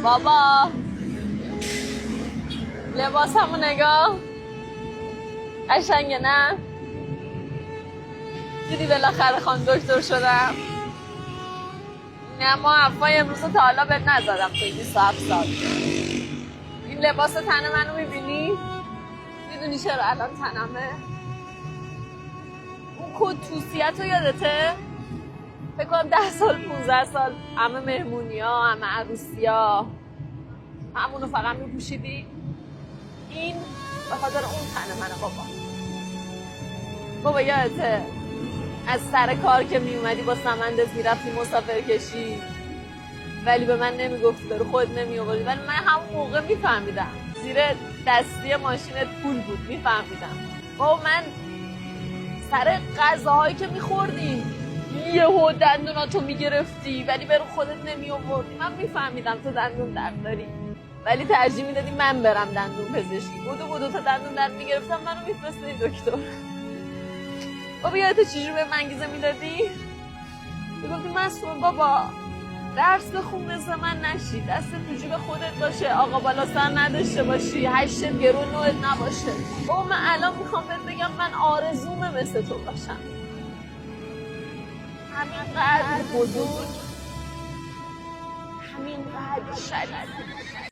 بابا لباسمو نگاه، قشنگه نه؟ دیدی بالاخره خان دکتر شدم. نه ما حرفای امروز تا حالا بهت نزدم توی 27 سال. این لباس تن منو میبینی؟ میدونی چرا الان تنمه؟ اون کد توصیت رو یادته؟ فکر کنم 10 سال 15 سال همه مهمونی ها همه عروسی ها همونو فقط میپوشیدی. این به خاطر اون تن منه بابا یادته از سر کار که میومدی با سمندت میرفتی مسافر کشی ولی به من نمیگفتی برو خود نمیآوردی، ولی من همون موقع میفهمیدم زیر دستی ماشینت پول بود. میفهمیدم بابا من سر غذاهایی که میخوردی یهو دندوناتو میگرفتی ولی برو خودت نمیآوردی. من میفهمیدم تو دندون درد داری ولی ترجیح میدادی من برم دندون پزشکی. بودو تا دندون درد میگرفتم منو میفرستادی دکتر. بابا یادت چجوری به من انگیزه میدادی؟ میگفتی مسئول بابا درس بخون مثل من نشی، دست تو جیب خودت باشه، آقا بالا سر نداشته باشی، هشتت گرون نوعت نباشه. بابا من الان میخوام بهت بگم من آرزومه مثل تو باشم. همینقدر بزرگ، همینقدر شدید.